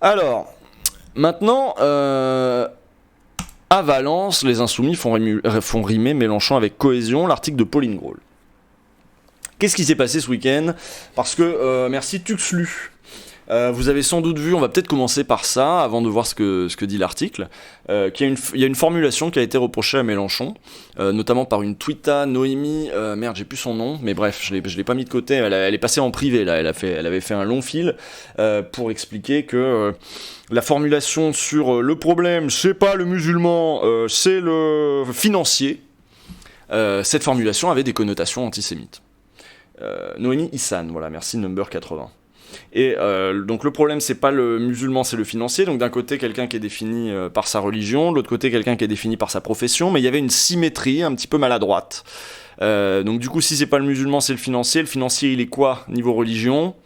Alors, maintenant, à Valence, les Insoumis font rimer Mélenchon avec cohésion, l'article de Pauline Grohl. Qu'est-ce qui s'est passé ce week-end ? Parce que, merci Tuxlu. Vous avez sans doute vu, on va peut-être commencer par ça, avant de voir ce que dit l'article, qu'il y a une formulation qui a été reprochée à Mélenchon, notamment par une tweeta Noémie, j'ai plus son nom, mais bref, je l'ai pas mis de côté, elle est passée en privé, là, elle avait fait un long fil pour expliquer que la formulation sur le problème, c'est pas le musulman, c'est le financier, cette formulation avait des connotations antisémites. Noémie Issan, voilà, merci number 80. Et donc le problème c'est pas le musulman, c'est le financier. Donc d'un côté quelqu'un qui est défini par sa religion, de l'autre côté quelqu'un qui est défini par sa profession, mais il y avait une symétrie un petit peu maladroite. Donc du coup si c'est pas le musulman c'est le financier il est quoi niveau religion,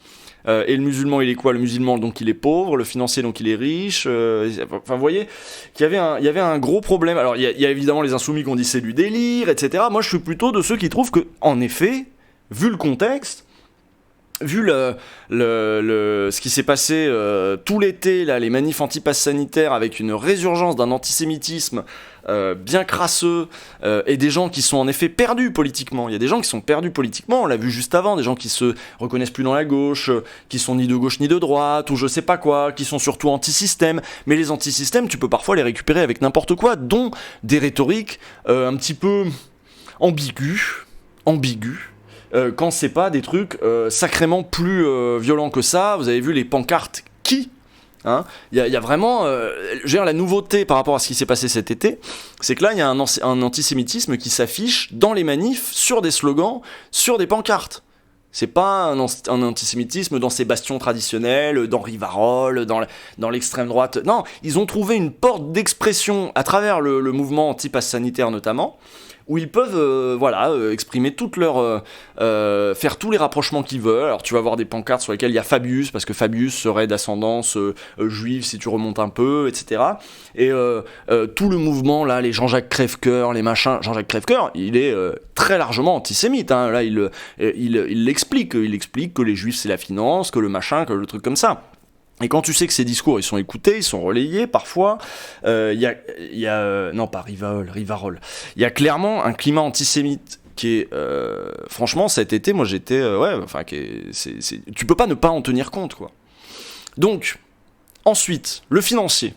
et le musulman il est quoi? Le musulman donc il est pauvre, le financier donc il est riche. Enfin vous voyez qu'il y avait un gros problème. Alors il y a évidemment les insoumis qui ont dit c'est du délire, etc. Moi je suis plutôt de ceux qui trouvent que en effet, vu le contexte, vu ce qui s'est passé tout l'été, là, les manifs anti-pass sanitaire avec une résurgence d'un antisémitisme bien crasseux et des gens qui sont en effet perdus politiquement. Il y a des gens qui sont perdus politiquement, on l'a vu juste avant, des gens qui se reconnaissent plus dans la gauche, qui sont ni de gauche ni de droite, ou je sais pas quoi, qui sont surtout anti-système. Mais les anti-systèmes, tu peux parfois les récupérer avec n'importe quoi, dont des rhétoriques un petit peu ambiguës, quand c'est pas des trucs sacrément plus violents que ça. Vous avez vu les pancartes qui hein, y a vraiment la nouveauté par rapport à ce qui s'est passé cet été, c'est que là il y a un antisémitisme qui s'affiche dans les manifs, sur des slogans, sur des pancartes. C'est pas un antisémitisme dans ses bastions traditionnels, dans Rivarol, dans l'extrême droite. Non, ils ont trouvé une porte d'expression à travers le mouvement anti-pass sanitaire notamment, où ils peuvent exprimer toute leur faire tous les rapprochements qu'ils veulent. Alors tu vas voir des pancartes sur lesquelles il y a Fabius, parce que Fabius serait d'ascendance juive si tu remontes un peu, etc. Et tout le mouvement là, les Jean-Jacques Crèvecoeur, les machins. Jean-Jacques Crèvecoeur, il est très largement antisémite. Hein. Là, il l'explique. Il explique que les juifs c'est la finance, que le machin, que le truc comme ça. Et quand tu sais que ces discours, ils sont écoutés, ils sont relayés parfois, non pas Rivarol, il y a clairement un climat antisémite qui est, franchement, cet été, moi j'étais, tu peux pas ne pas en tenir compte, quoi. Donc, ensuite, le financier.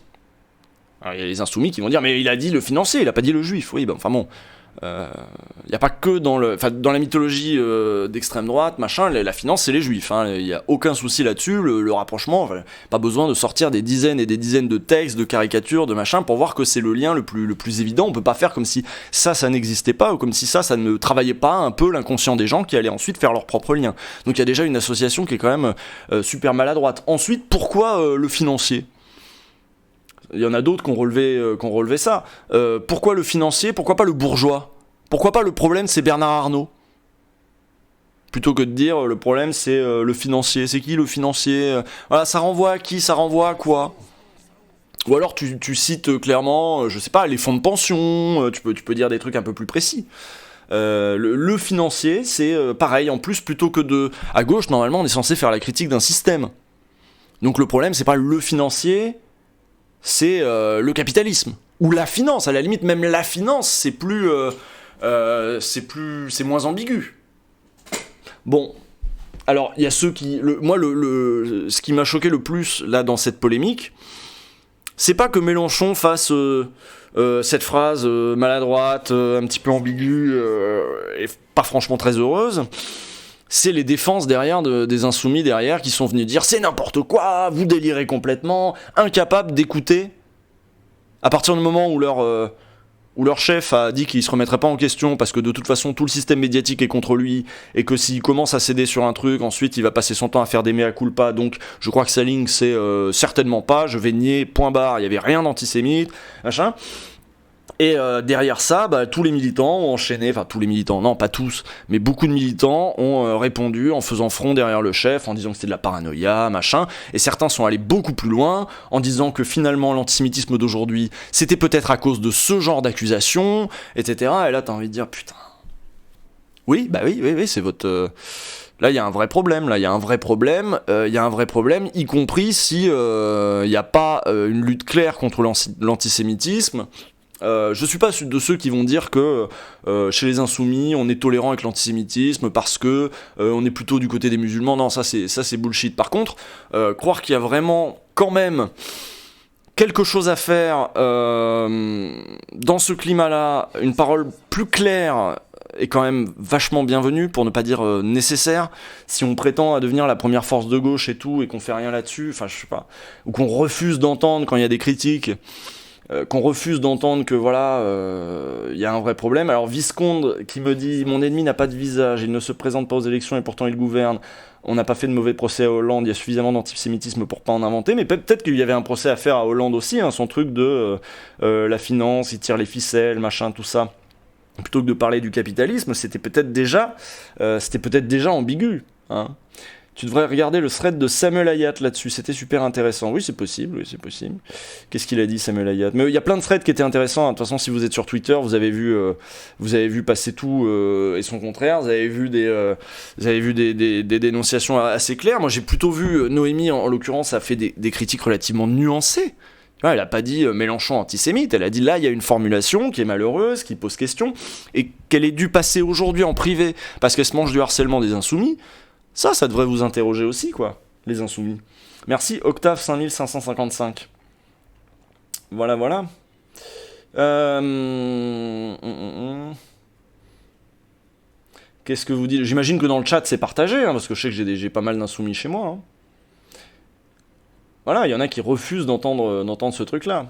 Alors il y a les insoumis qui vont dire, mais il a dit le financier, il a pas dit le juif. Oui, enfin bon. Il n'y a pas que dans la mythologie d'extrême droite, machin, la finance c'est les juifs, hein, il n'y a aucun souci là-dessus, le rapprochement, pas besoin de sortir des dizaines et des dizaines de textes, de caricatures, de machin, pour voir que c'est le lien le plus évident. On peut pas faire comme si ça n'existait pas, ou comme si ça ne travaillait pas un peu l'inconscient des gens qui allaient ensuite faire leur propre lien. Donc il y a déjà une association qui est quand même super maladroite. Ensuite, pourquoi le financier ? Il y en a d'autres qui ont relevé ça. Pourquoi le financier ? Pourquoi pas le bourgeois ? Pourquoi pas le problème c'est Bernard Arnault ? Plutôt que de dire le problème c'est le financier. C'est qui le financier ? Voilà, ça renvoie à qui ? Ça renvoie à quoi ? Ou alors tu cites clairement, je sais pas, les fonds de pension, tu peux dire des trucs un peu plus précis. Le financier, c'est pareil, en plus, plutôt que à gauche, normalement, on est censé faire la critique d'un système. Donc le problème, c'est pas le financier, c'est le capitalisme. Ou la finance, à la limite, même la finance, c'est moins ambigu. Bon, alors, il y a ceux qui... ce qui m'a choqué le plus, là, dans cette polémique, c'est pas que Mélenchon fasse cette phrase maladroite, un petit peu ambiguë, et pas franchement très heureuse. C'est les défenses derrière des insoumis derrière qui sont venus dire c'est n'importe quoi, vous délirez complètement, incapables d'écouter. À partir du moment où leur chef a dit qu'il se remettrait pas en question parce que de toute façon tout le système médiatique est contre lui et que s'il commence à céder sur un truc, ensuite il va passer son temps à faire des mea culpa, donc je crois que sa ligne c'est certainement pas, je vais nier, point barre, il y avait rien d'antisémite, machin. Et derrière ça, tous les militants ont enchaîné, enfin tous les militants, non pas tous, mais beaucoup de militants ont répondu en faisant front derrière le chef, en disant que c'était de la paranoïa, machin, et certains sont allés beaucoup plus loin, en disant que finalement l'antisémitisme d'aujourd'hui, c'était peut-être à cause de ce genre d'accusations, etc. Et là t'as envie de dire, putain, oui, c'est votre... Là, il y a un vrai problème, y compris si il n'y a pas une lutte claire contre l'antisémitisme. Je suis pas de ceux qui vont dire que chez les insoumis, on est tolérant avec l'antisémitisme parce que on est plutôt du côté des musulmans. Non, ça c'est bullshit. Par contre, croire qu'il y a vraiment quand même quelque chose à faire dans ce climat-là, une parole plus claire est quand même vachement bienvenue, pour ne pas dire nécessaire. Si on prétend à devenir la première force de gauche et tout, et qu'on fait rien là-dessus, enfin je sais pas, ou qu'on refuse d'entendre quand il y a des critiques, qu'on refuse d'entendre que voilà, y a un vrai problème. Alors Visconde qui me dit: mon ennemi n'a pas de visage, il ne se présente pas aux élections et pourtant il gouverne. On n'a pas fait de mauvais procès à Hollande, il y a suffisamment d'antisémitisme pour pas en inventer, mais peut-être qu'il y avait un procès à faire à Hollande aussi, hein, son truc de la finance, il tire les ficelles, machin, tout ça. Plutôt que de parler du capitalisme, c'était peut-être déjà ambigu, hein. Tu devrais regarder le thread de Samuel Hayat là-dessus, c'était super intéressant. Oui, c'est possible. Qu'est-ce qu'il a dit, Samuel Hayat? Mais il y a plein de threads qui étaient intéressants. De toute façon, si vous êtes sur Twitter, vous avez vu passer tout et son contraire. Vous avez vu des dénonciations assez claires. Moi, j'ai plutôt vu Noémie, en l'occurrence, a fait des critiques relativement nuancées. Elle n'a pas dit Mélenchon antisémite, elle a dit là il y a une formulation qui est malheureuse, qui pose question, et qu'elle ait dû passer aujourd'hui en privé parce qu'elle se mange du harcèlement des insoumis. Ça devrait vous interroger aussi, quoi, les insoumis. Merci Octave 5555. Voilà. Qu'est-ce que vous dites? J'imagine que dans le chat c'est partagé, hein, parce que je sais que j'ai pas mal d'insoumis chez moi, hein. Voilà, il y en a qui refusent d'entendre ce truc-là.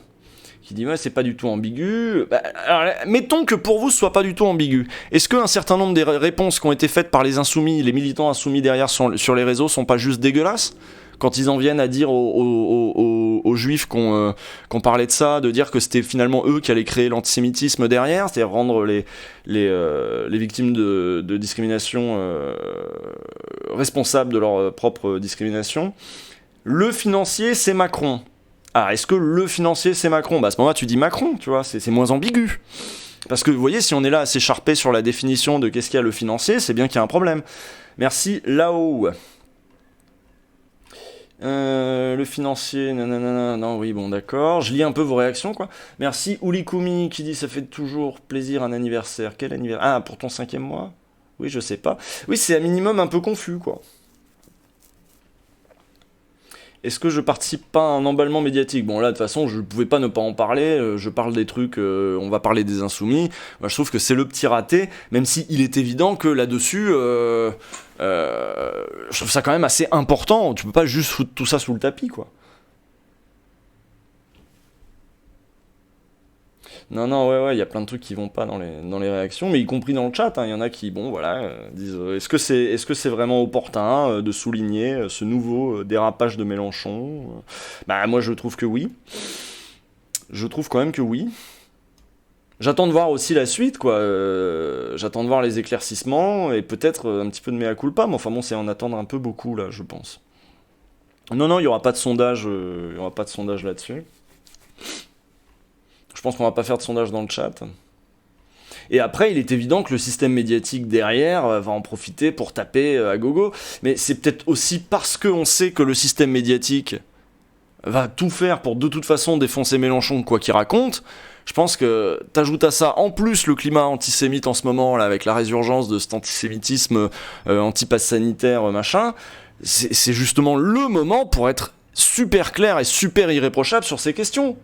Qui dit, ouais, c'est pas du tout ambigu. Bah, alors, mettons que pour vous, ce soit pas du tout ambigu. Est-ce qu'un certain nombre des réponses qui ont été faites par les insoumis, les militants insoumis derrière sur les réseaux, sont pas juste dégueulasses? Quand ils en viennent à dire aux juifs qu'on parlait de ça, de dire que c'était finalement eux qui allaient créer l'antisémitisme derrière, c'est-à-dire rendre les victimes de discrimination responsables de leur propre discrimination. Le financier, c'est Macron. Ah, est-ce que le financier, c'est Macron? Bah à ce moment-là, tu dis Macron, tu vois, c'est moins ambigu. Parce que, vous voyez, si on est là à s'écharper sur la définition de qu'est-ce qu'il y a le financier, c'est bien qu'il y a un problème. Merci, là-haut. Le financier, nanana, non, oui, bon, d'accord. Je lis un peu vos réactions, quoi. Merci, Oulikumi, qui dit, ça fait toujours plaisir un anniversaire. Quel anniversaire? Ah, pour ton 5e mois? Oui, je sais pas. Oui, c'est à minimum un peu confus, quoi. Est-ce que je participe pas à un emballement médiatique? Bon, là, de toute façon, je pouvais pas ne pas en parler. Je parle des trucs, on va parler des insoumis. Moi, je trouve que c'est le petit raté, même si il est évident que là-dessus, je trouve ça quand même assez important. Tu peux pas juste foutre tout ça sous le tapis, quoi. Non, ouais, il y a plein de trucs qui vont pas dans les réactions, mais y compris dans le chat, hein, y en a qui, bon, voilà, disent est-ce que c'est vraiment opportun de souligner ce nouveau dérapage de Mélenchon? Bah, moi, je trouve que oui. Je trouve quand même que oui. J'attends de voir aussi la suite, quoi. J'attends de voir les éclaircissements et peut-être un petit peu de mea culpa, mais enfin bon, c'est en attendre un peu beaucoup, là, je pense. Non, il y aura pas de sondage, là-dessus. Je pense qu'on va pas faire de sondage dans le chat. Et après, il est évident que le système médiatique derrière va en profiter pour taper à gogo. Mais c'est peut-être aussi parce qu'on sait que le système médiatique va tout faire pour de toute façon défoncer Mélenchon quoi qu'il raconte. Je pense que t'ajoutes à ça en plus le climat antisémite en ce moment, là, avec la résurgence de cet antisémitisme anti-pass sanitaire, machin. C'est justement le moment pour être super clair et super irréprochable sur ces questions.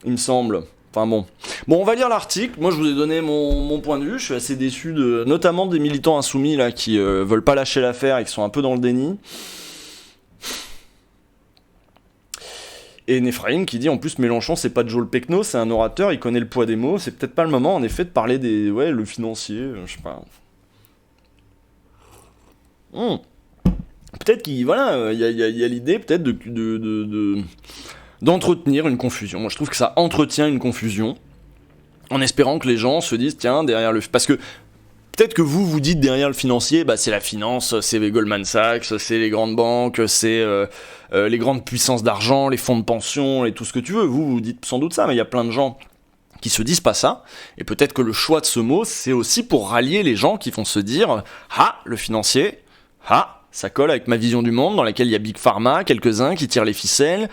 Il me semble. Enfin bon. Bon, on va lire l'article. Moi, je vous ai donné mon point de vue. Je suis assez déçu notamment des militants insoumis là qui veulent pas lâcher l'affaire et qui sont un peu dans le déni. Et Néphraïm qui dit en plus Mélenchon c'est pas Joe le Pecno, c'est un orateur, il connaît le poids des mots. C'est peut-être pas le moment en effet de parler le financier, je sais pas. Peut-être qu'il y a l'idée peut-être d'entretenir une confusion. Moi, je trouve que ça entretient une confusion, en espérant que les gens se disent, tiens, derrière le... Parce que peut-être que vous dites derrière le financier, bah, c'est la finance, c'est les Goldman Sachs, c'est les grandes banques, c'est les grandes puissances d'argent, les fonds de pension, et tout ce que tu veux. Vous dites sans doute ça, mais il y a plein de gens qui se disent pas ça, et peut-être que le choix de ce mot, c'est aussi pour rallier les gens qui vont se dire « Ah, le financier, ah, ça colle avec ma vision du monde dans laquelle il y a Big Pharma, quelques-uns qui tirent les ficelles,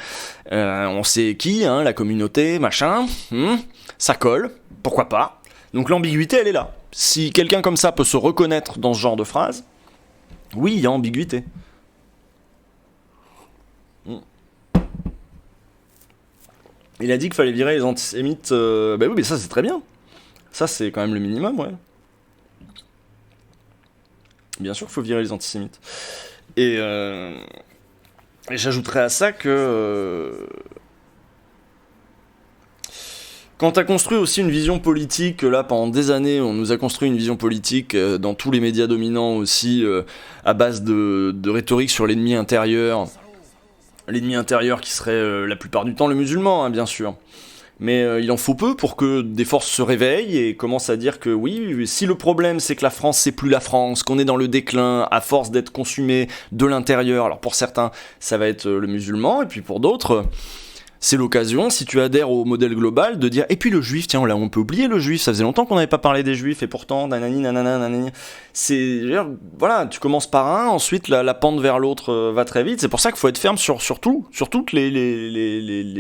on sait qui, hein, la communauté, machin, ça colle, pourquoi pas ?» Donc l'ambiguïté, elle est là. Si quelqu'un comme ça peut se reconnaître dans ce genre de phrase, oui, il y a ambiguïté. Il a dit qu'il fallait virer les antisémites. Bah oui, mais ça c'est très bien. Ça c'est quand même le minimum, ouais. Bien sûr qu'il faut virer les antisémites. Et j'ajouterais à ça que quand t'as construit aussi une vision politique, là pendant des années on nous a construit une vision politique dans tous les médias dominants aussi, à base de rhétorique sur l'ennemi intérieur. L'ennemi intérieur qui serait la plupart du temps le musulman, hein, bien sûr. Mais il en faut peu pour que des forces se réveillent et commencent à dire que oui, si le problème c'est que la France c'est plus la France, qu'on est dans le déclin à force d'être consumé de l'intérieur, alors pour certains ça va être le musulman, et puis pour d'autres c'est l'occasion, si tu adhères au modèle global, de dire et puis le juif, tiens là on peut oublier le juif, ça faisait longtemps qu'on n'avait pas parlé des juifs et pourtant nanani nanana nanani. C'est voilà, tu commences par un, ensuite la pente vers l'autre va très vite, c'est pour ça qu'il faut être ferme sur toutes les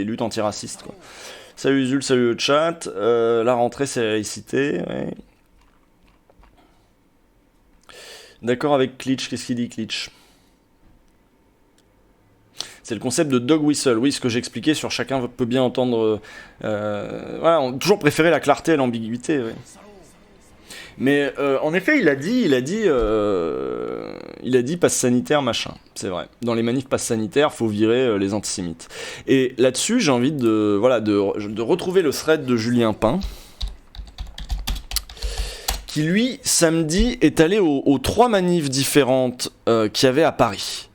luttes antiracistes, quoi. Salut Zul, salut le chat. La rentrée, c'est la laïcité. Ouais. D'accord avec Klitsch. Qu'est-ce qu'il dit, Klitsch? C'est le concept de dog whistle. Oui, ce que j'expliquais sur chacun peut bien entendre. Voilà, on a toujours préféré la clarté à l'ambiguïté. Ouais. Mais en effet, il a dit passe sanitaire, machin. C'est vrai. Dans les manifs passe sanitaire, faut virer les antisémites. Et là-dessus, j'ai envie de retrouver le thread de Julien Pain, qui lui, samedi, est allé aux 3 manifs différentes qu'il y avait à Paris.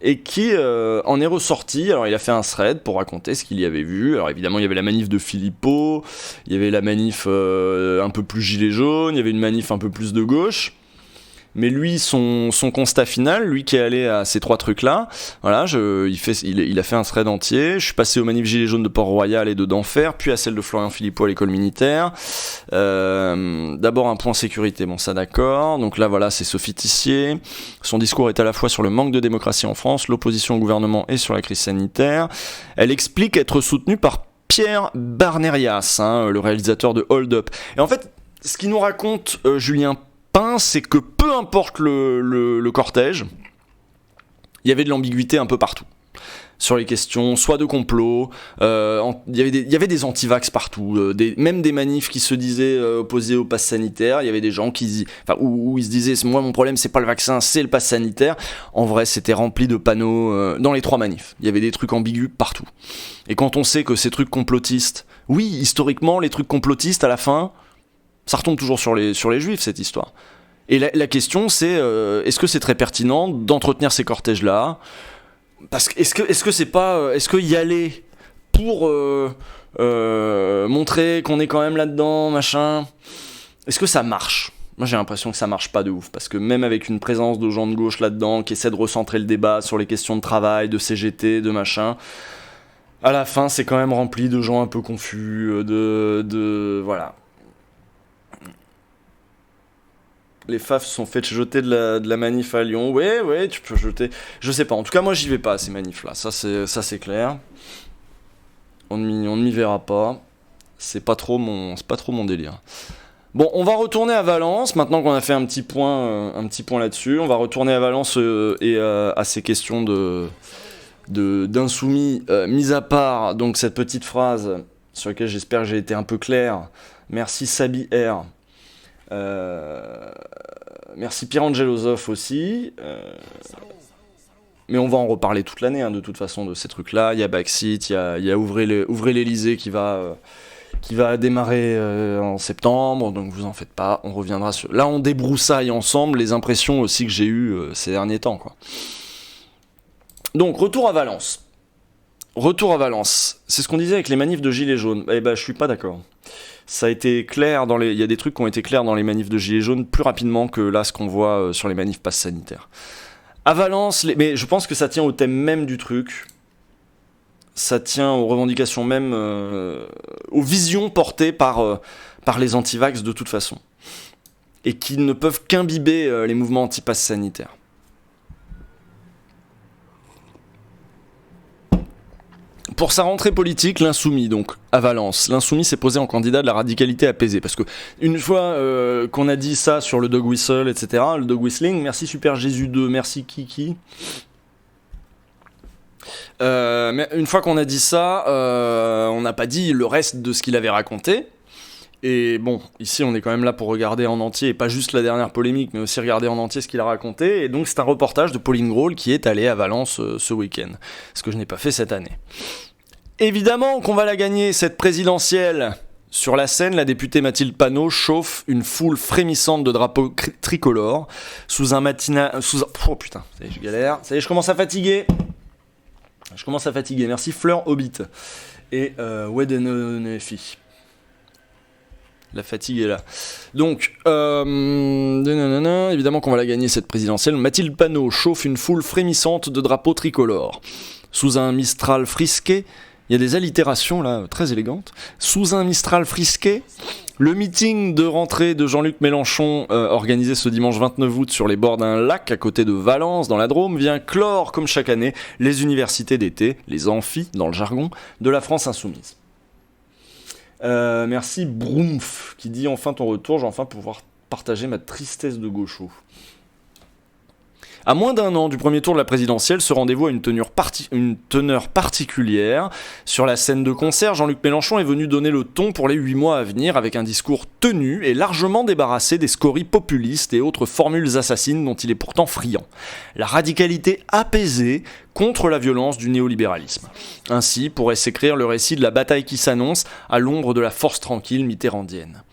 Et qui en est ressorti. Alors il a fait un thread pour raconter ce qu'il y avait vu. Alors évidemment il y avait la manif de Philippot, il y avait la manif un peu plus gilet jaune, il y avait une manif un peu plus de gauche. Mais lui, son constat final, lui qui est allé à ces 3 trucs-là, voilà, il a fait un thread entier. Je suis passé aux manifs gilets jaunes de Port-Royal et de d'Enfer, puis à celle de Florian Philippot à l'école militaire. D'abord un point sécurité, bon ça d'accord. Donc là voilà, c'est Sophie Tissier. Son discours est à la fois sur le manque de démocratie en France, l'opposition au gouvernement et sur la crise sanitaire. Elle explique être soutenue par Pierre Barnerias, hein, le réalisateur de Hold Up. Et en fait, ce qu'il nous raconte Julien Pain, c'est que peu importe le cortège, il y avait de l'ambiguïté un peu partout. Sur les questions, soit de complot, il y avait des antivax partout, même des manifs qui se disaient opposés au pass sanitaire. Il y avait des gens où ils se disaient moi mon problème c'est pas le vaccin, c'est le pass sanitaire. En vrai c'était rempli de panneaux dans les 3 manifs. Il y avait des trucs ambigus partout. Et quand on sait que ces trucs complotistes, oui historiquement les trucs complotistes à la fin, ça retombe toujours sur les juifs cette histoire. Et la question c'est est-ce que c'est très pertinent d'entretenir ces cortèges là? Parce que est-ce que c'est pas est-ce que y aller pour montrer qu'on est quand même là-dedans, machin, est-ce que ça marche? Moi j'ai l'impression que ça marche pas de ouf, parce que même avec une présence de gens de gauche là-dedans qui essaient de recentrer le débat sur les questions de travail, de CGT, de machin, à la fin c'est quand même rempli de gens un peu confus, voilà. Les FAF se sont fait jeter de la manif à Lyon. Ouais, tu peux jeter. Je sais pas. En tout cas, moi, j'y vais pas à ces manifs-là. Ça, c'est clair. On ne m'y verra pas. C'est pas trop mon délire. Bon, on va retourner à Valence. Maintenant qu'on a fait un petit point là-dessus, on va retourner à Valence et à ces questions d'insoumis. Mis à part donc cette petite phrase sur laquelle j'espère que j'ai été un peu clair. Merci Sabi R. Merci Pierre-Angelo Zoff aussi. Mais on va en reparler toute l'année, hein, de toute façon, de ces trucs-là. Il y a Backseat, il y a Ouvrez l'Elysée qui va démarrer en septembre, donc vous en faites pas, on reviendra sur... Là, on débroussaille ensemble les impressions aussi que j'ai eues ces derniers temps, quoi. Donc, retour à Valence. C'est ce qu'on disait avec les manifs de Gilets jaunes. Eh ben, je suis pas d'accord. Ça a été clair il y a des trucs qui ont été clairs dans les manifs de Gilets jaunes plus rapidement que là ce qu'on voit sur les manifs pass sanitaires. À Valence, mais je pense que ça tient au thème même du truc. ça tient aux revendications même, aux visions portées par les antivax de toute façon, et qui ne peuvent qu'imbiber les mouvements anti-pass sanitaires. Pour sa rentrée politique, l'Insoumis, donc, à Valence, l'Insoumis s'est posé en candidat de la radicalité apaisée. Parce que, une fois qu'on a dit ça sur le dog whistle, etc., le dog whistling, merci Super Jésus 2, merci Kiki. Mais une fois qu'on a dit ça, on n'a pas dit le reste de ce qu'il avait raconté. Et bon, ici on est quand même là pour regarder en entier, et pas juste la dernière polémique, mais aussi regarder en entier ce qu'il a raconté. Et donc c'est un reportage de Pauline Grohl qui est allée à Valence ce week-end, ce que je n'ai pas fait cette année. Évidemment qu'on va la gagner, cette présidentielle. Sur la scène, la députée Mathilde Panot chauffe une foule frémissante de drapeaux tricolores sous un matinal... Oh putain, ça y est, je galère. Ça y est, je commence à fatiguer. Merci Fleur Hobbit. Et Wedenefi. La fatigue est là. Donc, évidemment qu'on va la gagner cette présidentielle. Mathilde Panot chauffe une foule frémissante de drapeaux tricolores. Sous un Mistral frisqué, il y a des allitérations là, très élégantes. Sous un Mistral frisqué, le meeting de rentrée de Jean-Luc Mélenchon, organisé ce dimanche 29 août sur les bords d'un lac à côté de Valence, dans la Drôme, vient clore, comme chaque année, les universités d'été, les amphis, dans le jargon, de la France insoumise. Merci Broomf qui dit enfin ton retour, j'ai enfin pouvoir partager ma tristesse de gaucho. À moins d'un an du premier tour de la présidentielle, ce rendez-vous a une teneur particulière. Sur la scène de concert, Jean-Luc Mélenchon est venu donner le ton pour les 8 mois à venir avec un discours tenu et largement débarrassé des scories populistes et autres formules assassines dont il est pourtant friand. La radicalité apaisée contre la violence du néolibéralisme. Ainsi pourrait s'écrire le récit de la bataille qui s'annonce à l'ombre de la force tranquille mitterrandienne.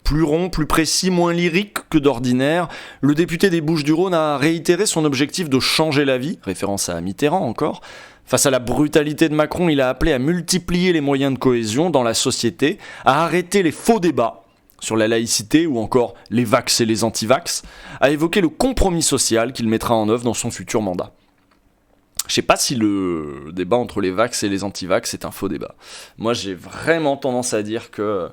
Plus rond, plus précis, moins lyrique que d'ordinaire, le député des Bouches-du-Rhône a réitéré son objectif de changer la vie, référence à Mitterrand encore. Face à la brutalité de Macron, il a appelé à multiplier les moyens de cohésion dans la société, à arrêter les faux débats sur la laïcité ou encore les vax et les anti-vax, à évoquer le compromis social qu'il mettra en œuvre dans son futur mandat. Je sais pas si le débat entre les vax et les anti-vax est un faux débat. Moi, j'ai vraiment tendance à dire que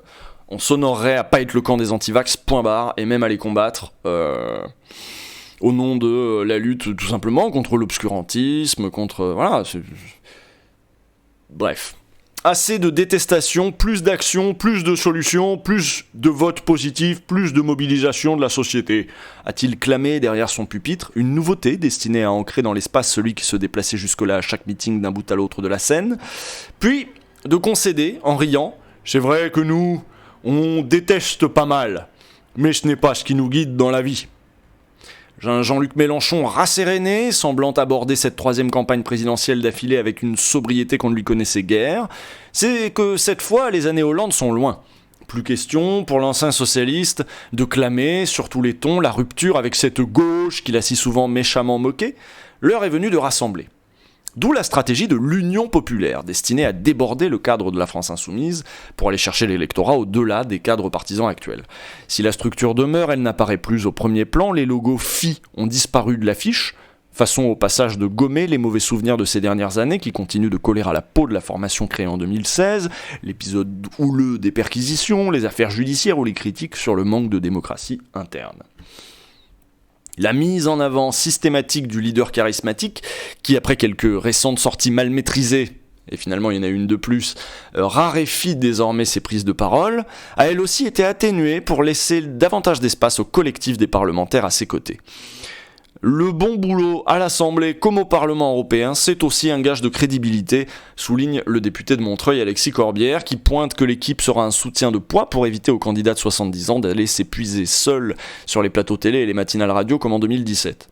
on s'honorerait à pas être le camp des antivax, point barre, et même à les combattre au nom de la lutte tout simplement contre l'obscurantisme, contre... Voilà, bref. Assez de détestation, plus d'action, plus de solutions, plus de votes positifs, plus de mobilisation de la société. A-t-il clamé derrière son pupitre, une nouveauté destinée à ancrer dans l'espace celui qui se déplaçait jusque-là à chaque meeting d'un bout à l'autre de la scène, puis de concéder, en riant, « C'est vrai que nous... on déteste pas mal, mais ce n'est pas ce qui nous guide dans la vie. » Jean-Luc Mélenchon rasséréné, semblant aborder cette troisième campagne présidentielle d'affilée avec une sobriété qu'on ne lui connaissait guère, c'est que cette fois, les années Hollande sont loin. Plus question, pour l'ancien socialiste, de clamer sur tous les tons la rupture avec cette gauche qu'il a si souvent méchamment moquée. L'heure est venue de rassembler. D'où la stratégie de l'Union populaire, destinée à déborder le cadre de la France insoumise pour aller chercher l'électorat au-delà des cadres partisans actuels. Si la structure demeure, elle n'apparaît plus au premier plan, les logos FI ont disparu de l'affiche, façon au passage de gommer les mauvais souvenirs de ces dernières années qui continuent de coller à la peau de la formation créée en 2016, l'épisode houleux des perquisitions, les affaires judiciaires ou les critiques sur le manque de démocratie interne. La mise en avant systématique du leader charismatique, qui après quelques récentes sorties mal maîtrisées, et finalement il y en a une de plus, raréfie désormais ses prises de parole, a elle aussi été atténuée pour laisser davantage d'espace au collectif des parlementaires à ses côtés. Le bon boulot à l'Assemblée comme au Parlement européen, c'est aussi un gage de crédibilité, souligne le député de Montreuil Alexis Corbière, qui pointe que l'équipe sera un soutien de poids pour éviter aux candidats de 70 ans d'aller s'épuiser seuls sur les plateaux télé et les matinales radio comme en 2017.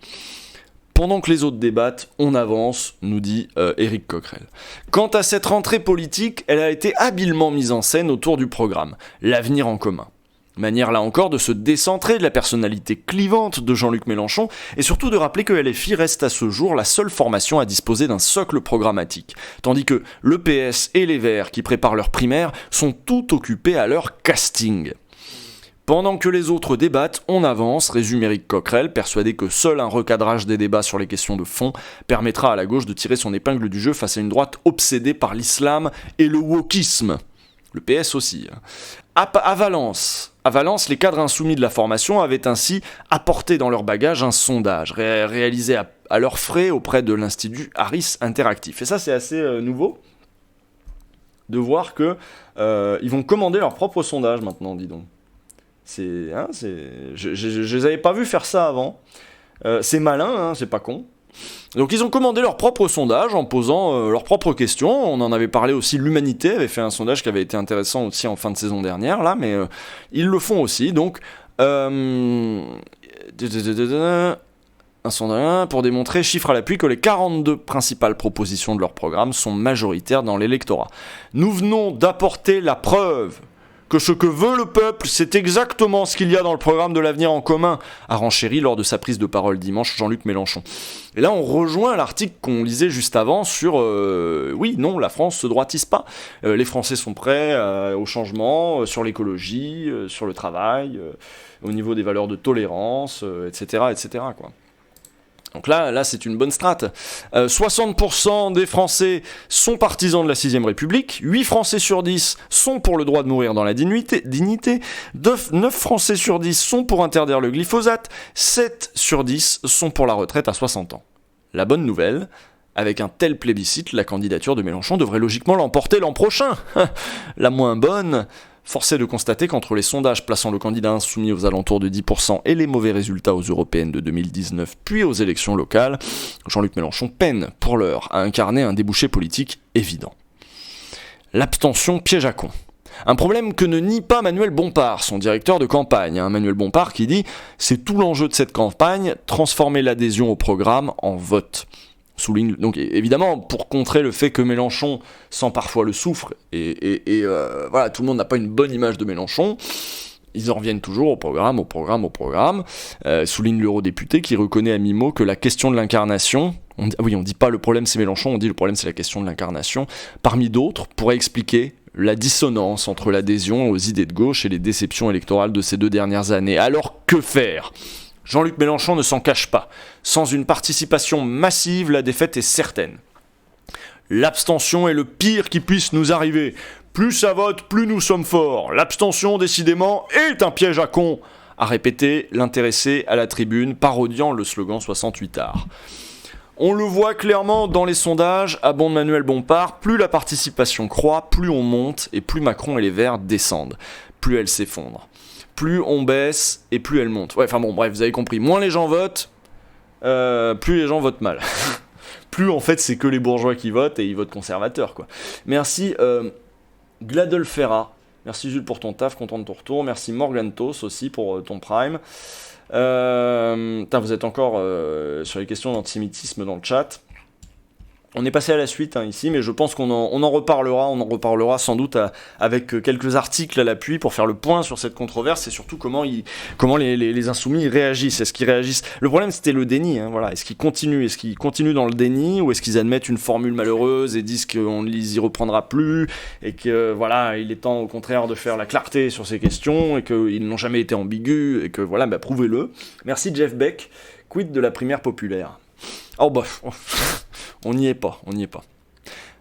Pendant que les autres débattent, on avance, nous dit Éric Coquerel. Quant à cette rentrée politique, elle a été habilement mise en scène autour du programme « L'avenir en commun ». Manière là encore de se décentrer de la personnalité clivante de Jean-Luc Mélenchon et surtout de rappeler que LFI reste à ce jour la seule formation à disposer d'un socle programmatique, tandis que le PS et les Verts qui préparent leur primaire sont tout occupés à leur casting. Pendant que les autres débattent, on avance, résume Éric Coquerel, persuadé que seul un recadrage des débats sur les questions de fond permettra à la gauche de tirer son épingle du jeu face à une droite obsédée par l'islam et le wokisme. Le PS aussi. À Valence, les cadres insoumis de la formation avaient ainsi apporté dans leur bagage un sondage réalisé à leurs frais auprès de l'Institut Harris Interactif. Et ça, c'est assez nouveau de voir que ils vont commander leur propre sondage maintenant, dis donc. Je les avais pas vus faire ça avant. C'est malin, c'est pas con. Donc ils ont commandé leur propre sondage en posant leurs propres questions. On en avait parlé aussi, l'Humanité avait fait un sondage qui avait été intéressant aussi en fin de saison dernière, là, mais ils le font aussi. Donc, un sondage pour démontrer, chiffre à l'appui, que les 42 principales propositions de leur programme sont majoritaires dans l'électorat. Nous venons d'apporter la preuve que ce que veut le peuple, c'est exactement ce qu'il y a dans le programme de l'avenir en commun, a renchéri lors de sa prise de parole dimanche Jean-Luc Mélenchon. Et là, on rejoint l'article qu'on lisait juste avant sur oui, non, la France se droitise pas. Les Français sont prêts au changement, sur l'écologie, sur le travail, au niveau des valeurs de tolérance, etc., etc., quoi. Donc là, c'est une bonne strate. 60% des Français sont partisans de la 6ème République, 8 Français sur 10 sont pour le droit de mourir dans la dignité, 9 Français sur 10 sont pour interdire le glyphosate, 7 sur 10 sont pour la retraite à 60 ans. La bonne nouvelle, avec un tel plébiscite, la candidature de Mélenchon devrait logiquement l'emporter l'an prochain. La moins bonne... Force est de constater qu'entre les sondages plaçant le candidat insoumis aux alentours de 10% et les mauvais résultats aux européennes de 2019 puis aux élections locales, Jean-Luc Mélenchon peine pour l'heure à incarner un débouché politique évident. L'abstention piège à con. Un problème que ne nie pas Manuel Bompard, son directeur de campagne. Manuel Bompard qui dit « C'est tout l'enjeu de cette campagne, transformer l'adhésion au programme en vote ». Souligne donc évidemment pour contrer le fait que Mélenchon sent parfois le soufre et voilà, tout le monde n'a pas une bonne image de Mélenchon. Ils en reviennent toujours au programme. Souligne l'eurodéputé qui reconnaît à mi-mot que la question de l'incarnation, on dit pas le problème c'est Mélenchon, on dit le problème c'est la question de l'incarnation, parmi d'autres, pourrait expliquer la dissonance entre l'adhésion aux idées de gauche et les déceptions électorales de ces 2 dernières années. Alors que faire ? Jean-Luc Mélenchon ne s'en cache pas. Sans une participation massive, la défaite est certaine. L'abstention est le pire qui puisse nous arriver. Plus ça vote, plus nous sommes forts. L'abstention, décidément, est un piège à con, a répété l'intéressé à la tribune, parodiant le slogan 68 arts. On le voit clairement dans les sondages, abonde Manuel Bompard, plus la participation croît, plus on monte, et plus Macron et les Verts descendent. Plus elle s'effondre. Plus on baisse et plus elle monte. Ouais, enfin bon, bref, vous avez compris. Moins les gens votent, plus les gens votent mal. Plus en fait, c'est que les bourgeois qui votent et ils votent conservateurs, quoi. Merci Gladelfera. Merci Jules pour ton taf, content de ton retour. Merci Morgantos aussi pour ton prime. Vous êtes encore sur les questions d'antisémitisme dans le chat. On est passé à la suite ici, mais je pense qu'on en reparlera sans doute avec quelques articles à l'appui pour faire le point sur cette controverse et surtout comment les insoumis réagissent. Est-ce qu'ils réagissent ? Le problème c'était le déni, voilà. Est-ce qu'ils continuent dans le déni ou est-ce qu'ils admettent une formule malheureuse et disent qu'on ne les y reprendra plus et que voilà, il est temps au contraire de faire la clarté sur ces questions et qu'ils n'ont jamais été ambigus et que voilà, prouvez-le. Merci Jeff Beck, quid de la primaire populaire. Oh bah, on n'y est pas.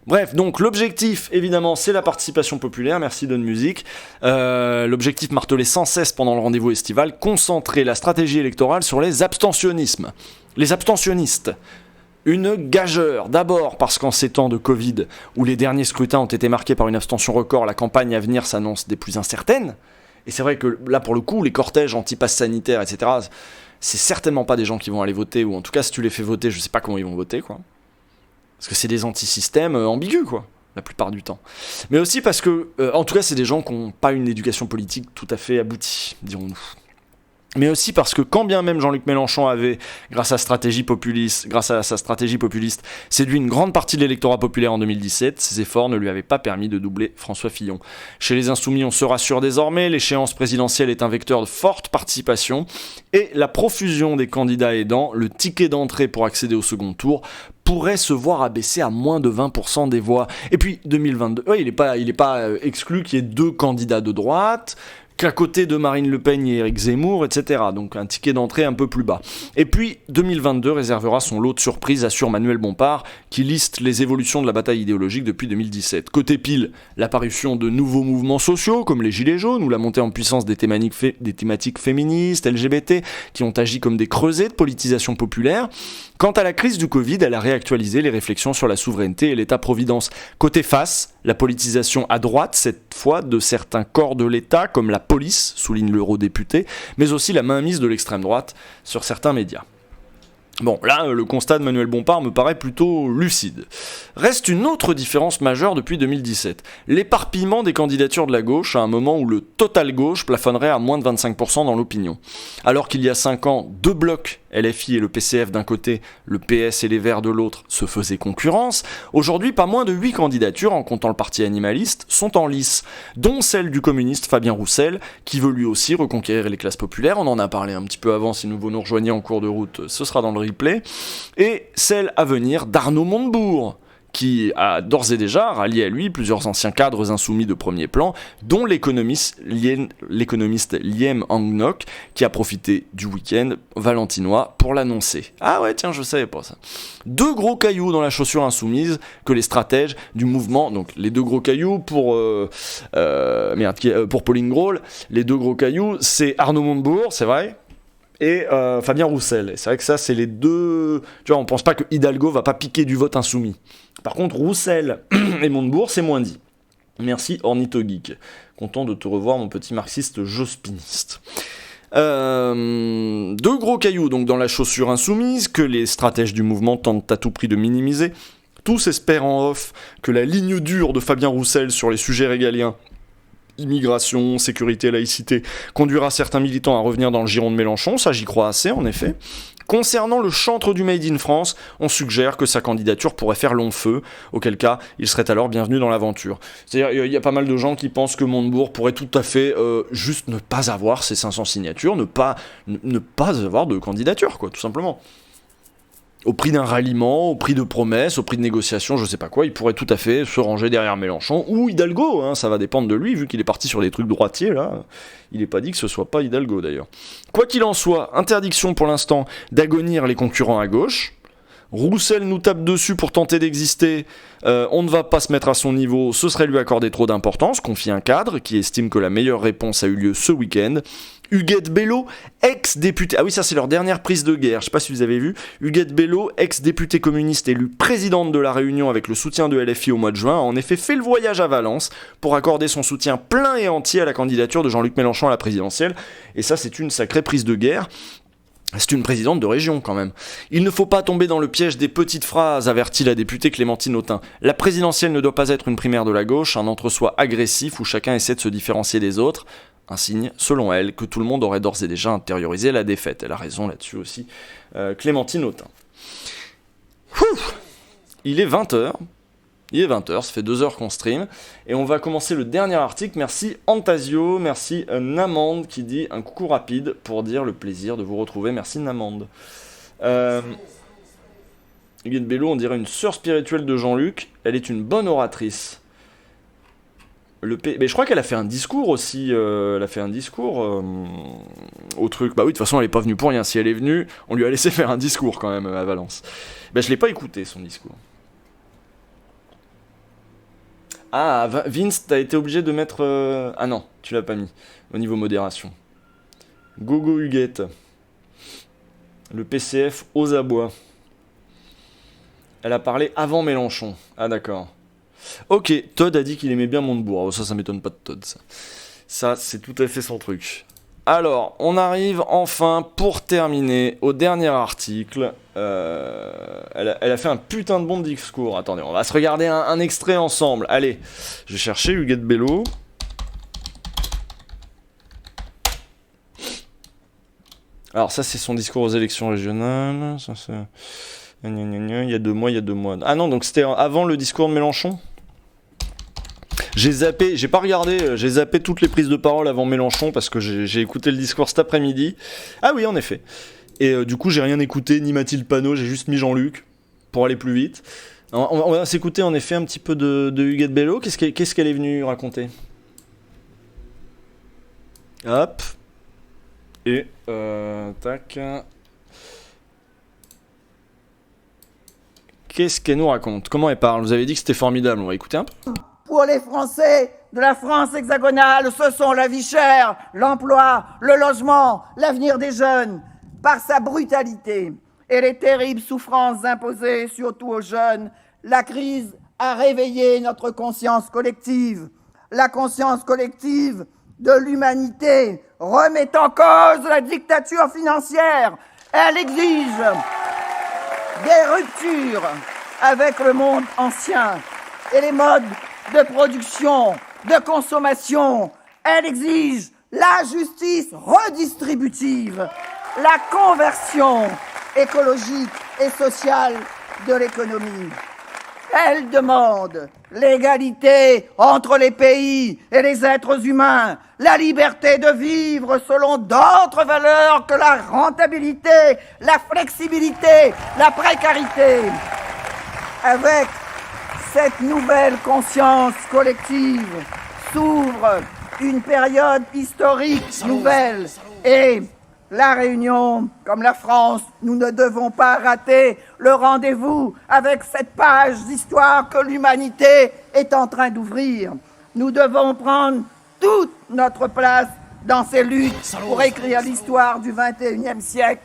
Bref, donc l'objectif, évidemment, c'est la participation populaire, merci Don Music. L'objectif martelé sans cesse pendant le rendez-vous estival, concentrer la stratégie électorale sur les abstentionnistes. Une gageure, d'abord parce qu'en ces temps de Covid, où les derniers scrutins ont été marqués par une abstention record, la campagne à venir s'annonce des plus incertaines. Et c'est vrai que là, pour le coup, les cortèges anti-pass sanitaires, etc., c'est certainement pas des gens qui vont aller voter, ou en tout cas, si tu les fais voter, je sais pas comment ils vont voter, quoi. Parce que c'est des anti-systèmes ambigus, quoi, la plupart du temps. Mais aussi parce que, en tout cas, c'est des gens qui n'ont pas une éducation politique tout à fait aboutie, dirons-nous. Mais aussi parce que quand bien même Jean-Luc Mélenchon avait, grâce à sa stratégie populiste, séduit une grande partie de l'électorat populaire en 2017, ses efforts ne lui avaient pas permis de doubler François Fillon. Chez les Insoumis, on se rassure désormais, l'échéance présidentielle est un vecteur de forte participation, et la profusion des candidats aidant, le ticket d'entrée pour accéder au second tour, pourrait se voir abaisser à moins de 20% des voix. Et puis 2022, il n'est pas exclu qu'il y ait 2 candidats de droite, qu'à côté de Marine Le Pen et Éric Zemmour, etc. Donc un ticket d'entrée un peu plus bas. Et puis 2022 réservera son lot de surprises, assure Manuel Bompard, qui liste les évolutions de la bataille idéologique depuis 2017. Côté pile, l'apparition de nouveaux mouvements sociaux, comme les Gilets jaunes, ou la montée en puissance des thématiques féministes, LGBT, qui ont agi comme des creusets de politisation populaire. Quant à la crise du Covid, elle a réactualisé les réflexions sur la souveraineté et l'État-providence. Côté face, la politisation à droite, cette fois de certains corps de l'État, comme la police, souligne l'eurodéputé, mais aussi la mainmise de l'extrême droite sur certains médias. Bon, là, le constat de Manuel Bompard me paraît plutôt lucide. Reste une autre différence majeure depuis 2017. L'éparpillement des candidatures de la gauche à un moment où le total gauche plafonnerait à moins de 25% dans l'opinion. Alors qu'il y a 5 ans, deux blocs, LFI et le PCF d'un côté, le PS et les Verts de l'autre, se faisaient concurrence, aujourd'hui pas moins de 8 candidatures, en comptant le parti animaliste, sont en lice, dont celle du communiste Fabien Roussel, qui veut lui aussi reconquérir les classes populaires, on en a parlé un petit peu avant, si vous nous rejoignez en cours de route, ce sera dans le replay, et celle à venir d'Arnaud Montebourg, qui a d'ores et déjà rallié à lui plusieurs anciens cadres insoumis de premier plan, dont l'économiste Liem Hangnok, qui a profité du week-end valentinois pour l'annoncer. Ah ouais, tiens, je savais pas ça. Deux gros cailloux dans la chaussure insoumise que les stratèges du mouvement, donc les deux gros cailloux pour Pauline Grohl, les deux gros cailloux, c'est Arnaud Montebourg, c'est vrai, et Fabien Roussel. Et c'est vrai que ça, c'est les deux... Tu vois, on pense pas que Hidalgo va pas piquer du vote insoumis. Par contre, Roussel et Montebourg, c'est moins dit. Merci Ornithogeek. Content de te revoir, mon petit marxiste jospiniste. Deux gros cailloux donc dans la chaussure insoumise que les stratèges du mouvement tentent à tout prix de minimiser. Tous espèrent en off que la ligne dure de Fabien Roussel sur les sujets régaliens, immigration, sécurité, laïcité, conduira certains militants à revenir dans le giron de Mélenchon, ça j'y crois assez en effet. Concernant le chantre du Made in France, on suggère que sa candidature pourrait faire long feu, auquel cas il serait alors bienvenu dans l'aventure. C'est-à-dire il y a pas mal de gens qui pensent que Montebourg pourrait tout à fait juste ne pas avoir ses 500 signatures, ne pas avoir de candidature, quoi, tout simplement. Au prix d'un ralliement, au prix de promesses, au prix de négociations, je sais pas quoi, il pourrait tout à fait se ranger derrière Mélenchon, ou Hidalgo, hein, ça va dépendre de lui, vu qu'il est parti sur des trucs droitiers, là, il n'est pas dit que ce soit pas Hidalgo, d'ailleurs. Quoi qu'il en soit, interdiction pour l'instant d'agonir les concurrents à gauche. Roussel nous tape dessus pour tenter d'exister, on ne va pas se mettre à son niveau, ce serait lui accorder trop d'importance, confie un cadre qui estime que la meilleure réponse a eu lieu ce week-end. Huguette Bello, ex-député... Ah oui, ça c'est leur dernière prise de guerre, je sais pas si vous avez vu. Huguette Bello, ex-députée communiste élue présidente de la Réunion avec le soutien de LFI au mois de juin, a en effet fait le voyage à Valence pour accorder son soutien plein et entier à la candidature de Jean-Luc Mélenchon à la présidentielle. Et ça c'est une sacrée prise de guerre. C'est une présidente de région quand même. Il ne faut pas tomber dans le piège des petites phrases, avertit la députée Clémentine Autain. La présidentielle ne doit pas être une primaire de la gauche, un entre-soi agressif où chacun essaie de se différencier des autres. Un signe, selon elle, que tout le monde aurait d'ores et déjà intériorisé la défaite. Elle a raison là-dessus aussi, Clémentine Autain. Il est 20h. Il est 20h, ça fait 2 heures qu'on stream. Et on va commencer le dernier article. Merci Antasio, merci Namande qui dit un coucou rapide pour dire le plaisir de vous retrouver. Merci Namande. Huguette Bello, on dirait une sœur spirituelle de Jean-Luc. Elle est une bonne oratrice. Mais je crois qu'elle a fait un discours aussi. Elle a fait un discours au truc. Bah oui, de toute façon, elle est pas venue pour rien. Si elle est venue, on lui a laissé faire un discours quand même à Valence. Bah je l'ai pas écouté son discours. Ah, Vince, t'as été obligé de mettre... Ah non, tu l'as pas mis, au niveau modération. Gogo Huguette. Le PCF aux abois. Elle a parlé avant Mélenchon. Ah d'accord. Ok, Todd a dit qu'il aimait bien Montebourg. Oh, ça m'étonne pas de Todd, ça. Ça, c'est tout à fait son truc. Alors, on arrive enfin, pour terminer, au dernier article. Elle a fait un putain de bon discours. Attendez, on va se regarder un extrait ensemble. Allez, je vais chercher Huguette Bello. Alors ça, c'est son discours aux élections régionales. Ça, c'est... Il y a 2 mois. Ah non, donc c'était avant le discours de Mélenchon ? J'ai zappé toutes les prises de parole avant Mélenchon parce que j'ai écouté le discours cet après-midi. Ah oui, en effet. Et du coup, j'ai rien écouté, ni Mathilde Panot, j'ai juste mis Jean-Luc pour aller plus vite. On va s'écouter en effet un petit peu de Huguette Bello. Qu'est-ce qu'elle est venue raconter ? Hop. Et, tac. Qu'est-ce qu'elle nous raconte? Comment elle parle? Vous avez dit que c'était formidable, on va écouter un peu. Pour les Français de la France hexagonale, ce sont la vie chère, l'emploi, le logement, l'avenir des jeunes. Par sa brutalité et les terribles souffrances imposées surtout aux jeunes, la crise a réveillé notre conscience collective. La conscience collective de l'humanité remet en cause la dictature financière. Elle exige des ruptures avec le monde ancien et les modes de production, de consommation. Elle exige la justice redistributive, la conversion écologique et sociale de l'économie. Elle demande l'égalité entre les pays et les êtres humains, la liberté de vivre selon d'autres valeurs que la rentabilité, la flexibilité, la précarité. Avec cette nouvelle conscience collective s'ouvre une période historique nouvelle et la Réunion, comme la France, nous ne devons pas rater le rendez-vous avec cette page d'histoire que l'humanité est en train d'ouvrir. Nous devons prendre toute notre place dans ces luttes pour écrire l'histoire du XXIe siècle.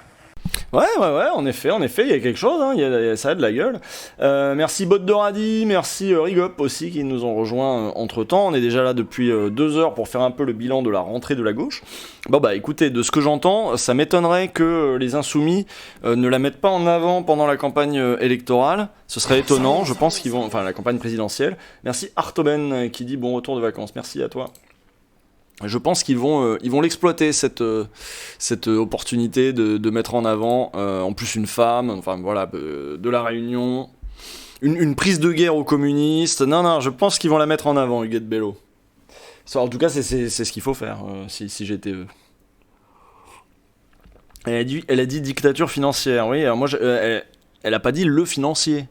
Ouais, en effet, il y a quelque chose, hein, ça a de la gueule. Merci Bot de Radis, merci Rigop aussi qui nous ont rejoints entre-temps. On est déjà là depuis 2 heures pour faire un peu le bilan de la rentrée de la gauche. Bon bah écoutez, de ce que j'entends, ça m'étonnerait que les Insoumis ne la mettent pas en avant pendant la campagne électorale. Ce serait étonnant, je pense qu'ils vont... Enfin, la campagne présidentielle. Merci Artoben qui dit bon retour de vacances, merci à toi. Je pense qu'ils vont l'exploiter cette opportunité de mettre en avant en plus une femme, enfin voilà, de la Réunion, une prise de guerre aux communistes. Non, je pense qu'ils vont la mettre en avant, Huguette Bello. En tout cas, c'est ce qu'il faut faire si j'étais eux. Elle a dit dictature financière. Oui, alors moi, elle a pas dit le financier.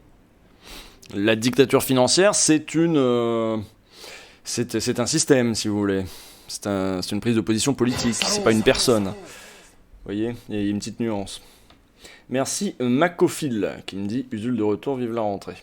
La dictature financière, c'est un système, si vous voulez. C'est une prise de position politique, c'est pas une personne. Vous voyez, il y a une petite nuance. Merci Macophile qui me dit Usul de retour, vive la rentrée.